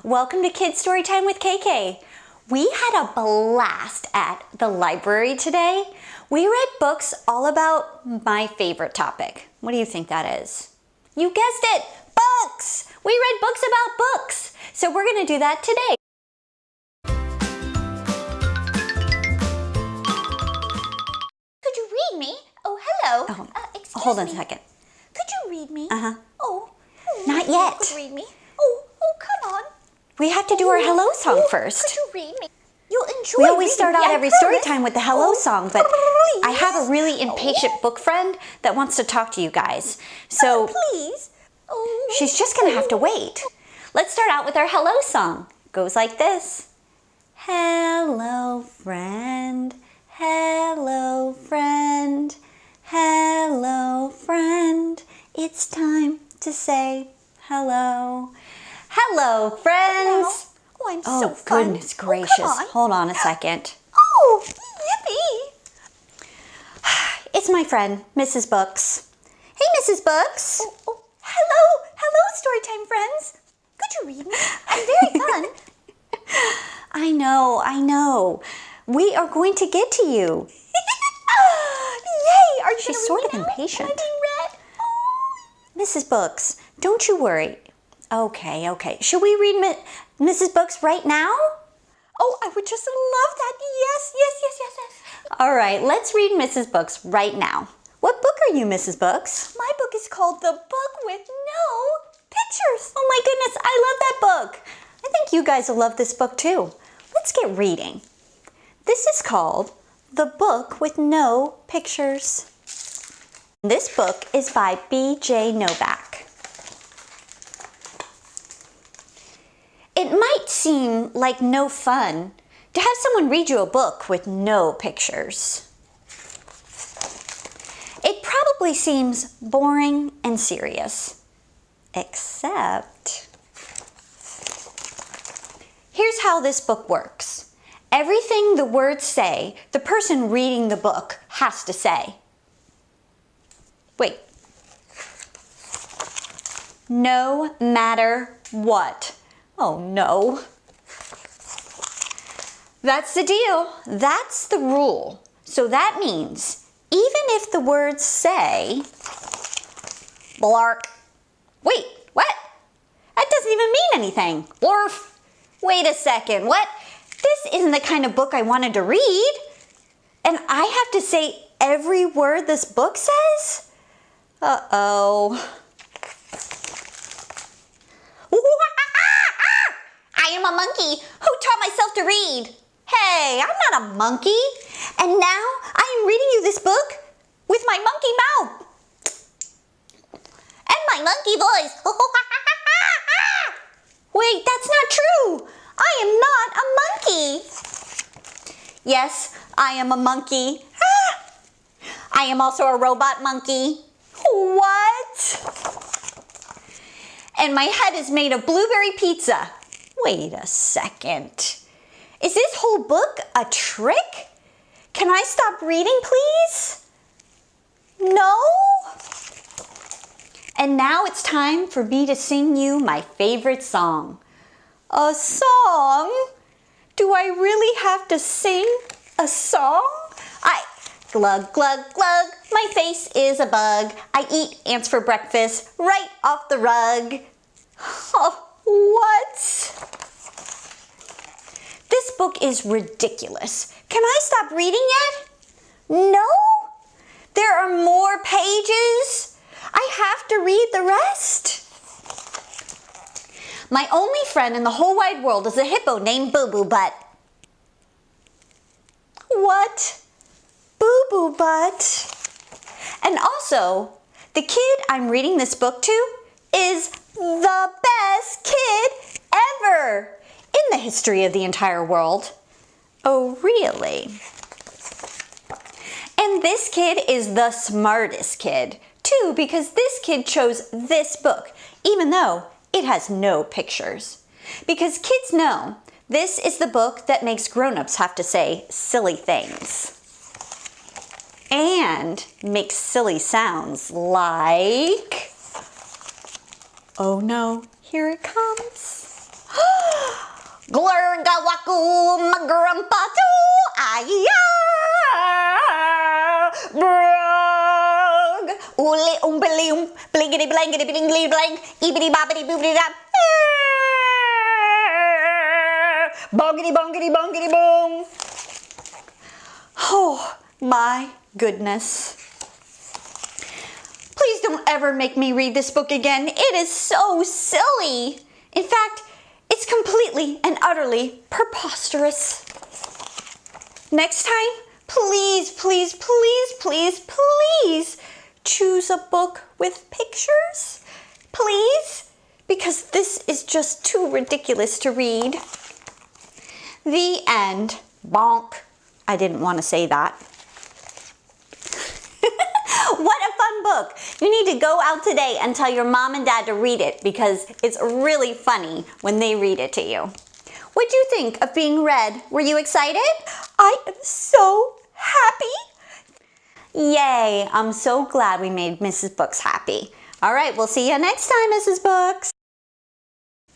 Welcome to Kids Storytime with KK. We had a blast at the library today. We read books all about my favorite topic. What do you think that is? You guessed it, books! We read books about books. So we're gonna do that today. Could you read me? Oh, hello. Excuse Hold on me. a second. Could you read me? Oh. Not You yet. could read me. Oh, come on. We have to do our hello song first. Could you read me? You'll enjoy We always reading start me, out I every promise. story time with the hello song, but I have a really please. impatient book friend that wants to talk to you guys. So Please. Oh. she's just gonna have to wait. Let's start out with our hello song. It goes like this. Hello, friend. Hello, friend. Hello, friend. It's time to say hello. Hello, friends. Oh, I'm Oh, so fun. goodness Oh, gracious. come on. Hold on a second. Oh, yippee. It's my friend, Mrs. Books. Hey, Mrs. Books. Oh, hello, Storytime friends. Could you read me? I'm very fun. I know. We are going to get to you. Yay! Are you She's gonna sort read of me now? impatient. Am I being read? Oh. Mrs. Books, don't you worry. Okay. Should we read Mrs. Books right now? Oh, I would just love that. Yes. All right, let's read Mrs. Books right now. What book are you, Mrs. Books? My book is called The Book with No Pictures. Oh my goodness, I love that book. I think you guys will love this book too. Let's get reading. This is called The Book with No Pictures. This book is by B.J. Novak. It might seem like no fun to have someone read you a book with no pictures. It probably seems boring and serious, except here's how this book works. Everything the words say, the person reading the book has to say. Wait. No matter what. Oh no. That's the deal. That's the rule. So that means even if the words say blark. Wait, what? That doesn't even mean anything. Blurf. Wait a second. What? This isn't the kind of book I wanted to read. And I have to say every word this book says? Uh-oh. I am a monkey who taught myself to read. Hey, I'm not a monkey. And now I am reading you this book with my monkey mouth. And my monkey voice. Wait, that's not true. I am not a monkey. Yes, I am a monkey. I am also a robot monkey. What? And my head is made of blueberry pizza. Wait a second. Is this whole book a trick? Can I stop reading, please? No? And now it's time for me to sing you my favorite song. A song? Do I really have to sing a song? Glug, glug, glug, my face is a bug. I eat ants for breakfast right off the rug. Oh, what? This book is ridiculous. Can I stop reading yet? No? There are more pages? I have to read the rest? My only friend in the whole wide world is a hippo named Boo Boo Butt. What? Boo Boo Butt? And also, the kid I'm reading this book to is the best kid ever in the history of the entire world. Oh, really? And this kid is the smartest kid, too, because this kid chose this book, even though it has no pictures. Because kids know this is the book that makes grown-ups have to say silly things. And makes silly sounds like... Oh no, here it comes. Glurgawaku magrumpatu aya brug uli umbili blinkety blankety blinkety blank ebity bobbity boobity dop bongety bongety bongety bong. Oh my goodness. Please don't ever make me read this book again. It is so silly. In fact, it's completely and utterly preposterous. Next time, please, please, please, please, please choose a book with pictures. Please, because this is just too ridiculous to read. The end. Bonk. I didn't want to say that. What a fun book. You need to go out today and tell your mom and dad to read it because it's really funny when they read it to you. What'd you think of being read? Were you excited? I am so happy. Yay, I'm so glad we made Mrs. Books happy. All right, we'll see you next time, Mrs. Books.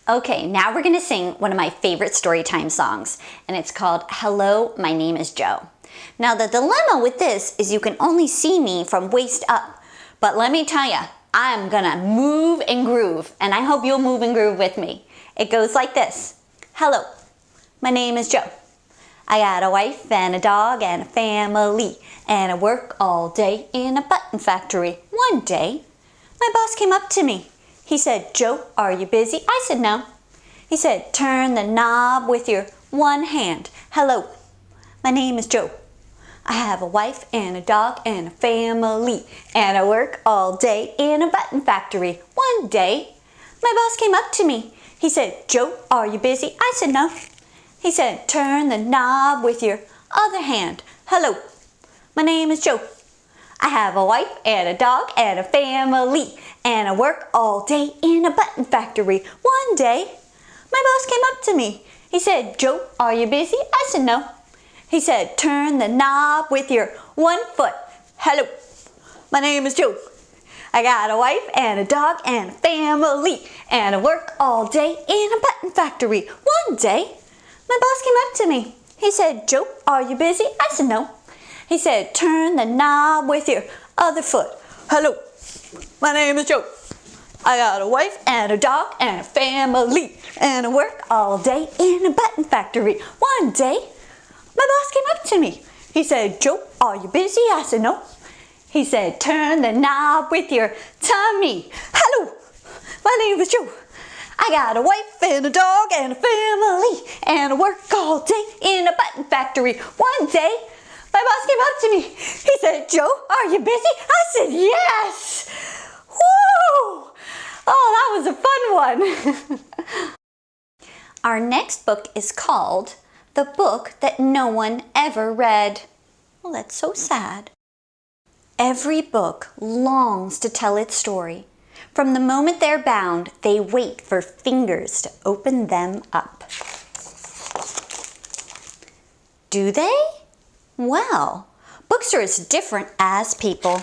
Okay, now we're gonna sing one of my favorite storytime songs, and it's called Hello, My Name is Joe. Now the dilemma with this is you can only see me from waist up, but let me tell you, I'm gonna move and groove, and I hope you'll move and groove with me. It goes like this. Hello, my name is Joe. I got a wife and a dog and a family, and I work all day in a button factory. One day, my boss came up to me. He said, Joe, are you busy? I said, no. He said, turn the knob with your one hand. Hello, my name is Joe. I have a wife and a dog and a family, and I work all day in a button factory. One day, my boss came up to me. He said, Joe, are you busy? I said, no. He said, turn the knob with your other hand. Hello, my name is Joe. I have a wife and a dog and a family, and I work all day in a button factory. One day, my boss came up to me. He said, Joe, are you busy? I said, no. He said, turn the knob with your one foot. Hello, my name is Joe. I got a wife and a dog and a family, and I work all day in a button factory. One day, my boss came up to me. He said, Joe, are you busy? I said, no. He said, turn the knob with your other foot. Hello, my name is Joe. I got a wife and a dog and a family, and I work all day in a button factory. One day, my boss came up to me. He said, Joe, are you busy? I said, no. He said, turn the knob with your tummy. Hello, my name is Joe. I got a wife and a dog and a family, and I work all day in a button factory. One day, my boss came up to me. He said, Joe, are you busy? I said, yes. Woo! Oh, that was a fun one. Our next book is called The Book That No One Ever Read. Well, that's so sad. Every book longs to tell its story. From the moment they're bound, they wait for fingers to open them up. Do they? Well, books are as different as people.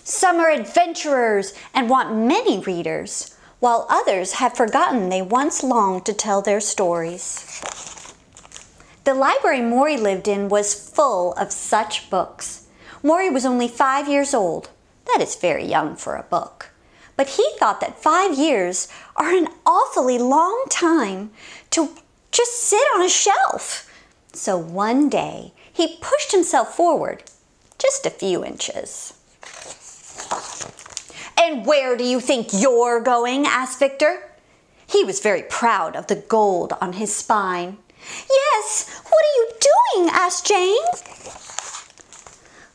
Some are adventurers and want many readers, while others have forgotten they once longed to tell their stories. The library Maury lived in was full of such books. Maury was only 5 years old. That is very young for a book. But he thought that 5 years are an awfully long time to just sit on a shelf. So one day, he pushed himself forward just a few inches. And where do you think you're going? Asked Victor. He was very proud of the gold on his spine. Yes, what are you doing? Asked Jane.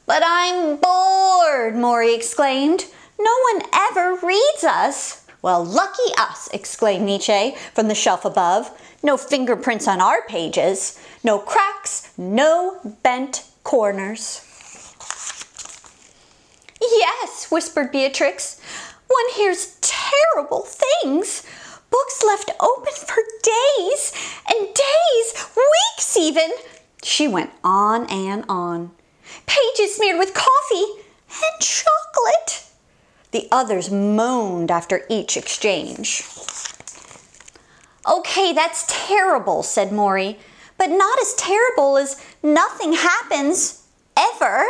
But I'm bored, Maury exclaimed. No one ever reads us. Well, lucky us, exclaimed Nietzsche from the shelf above. No fingerprints on our pages. No cracks, no bent corners. Yes, whispered Beatrix. One hears terrible things. Books left open for days and days, weeks even. She went on and on. Pages smeared with coffee and chocolate. The others moaned after each exchange. Okay, that's terrible, said Maury, but not as terrible as nothing happens, ever.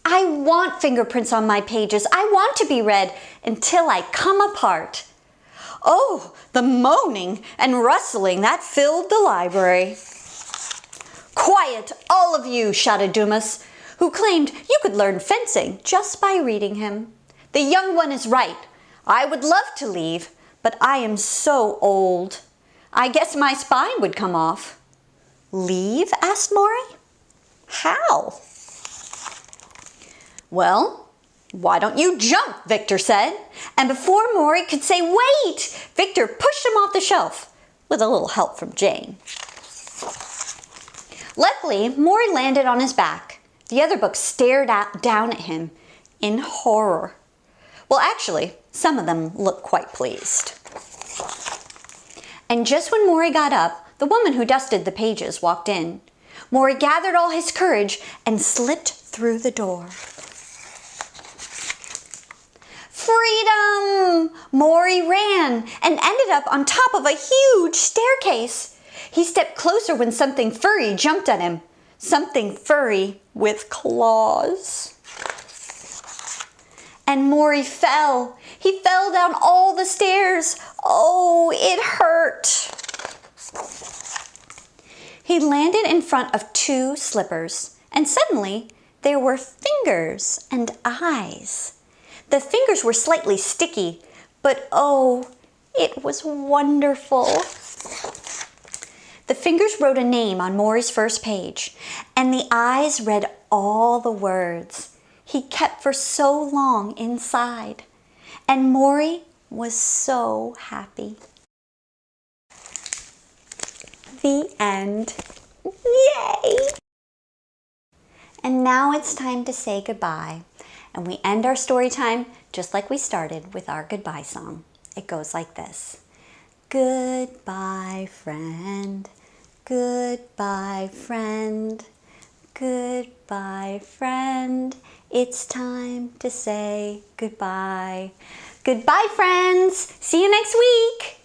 I want fingerprints on my pages. I want to be read until I come apart. Oh, the moaning and rustling that filled the library. Quiet, all of you, shouted Dumas, who claimed you could learn fencing just by reading him. The young one is right. I would love to leave, but I am so old. I guess my spine would come off. Leave? Asked Maury. How? Well, why don't you jump, Victor said. And before Maury could say wait, Victor pushed him off the shelf with a little help from Jane. Luckily, Maury landed on his back. The other books stared down at him in horror. Well, actually, some of them looked quite pleased. And just when Maury got up, the woman who dusted the pages walked in. Maury gathered all his courage and slipped through the door. Freedom! Maury ran and ended up on top of a huge staircase. He stepped closer when something furry jumped at him. Something furry with claws. And Maury fell. He fell down all the stairs. Oh, it hurt. He landed in front of two slippers, and suddenly there were fingers and eyes. The fingers were slightly sticky, but oh, it was wonderful. The fingers wrote a name on Maury's first page, and the eyes read all the words he kept for so long inside. And Maury was so happy. The end. Yay! And now it's time to say goodbye. And we end our story time just like we started with our goodbye song. It goes like this. Goodbye, friend. Goodbye, friend. Goodbye, friend. It's time to say goodbye. Goodbye, friends. See you next week.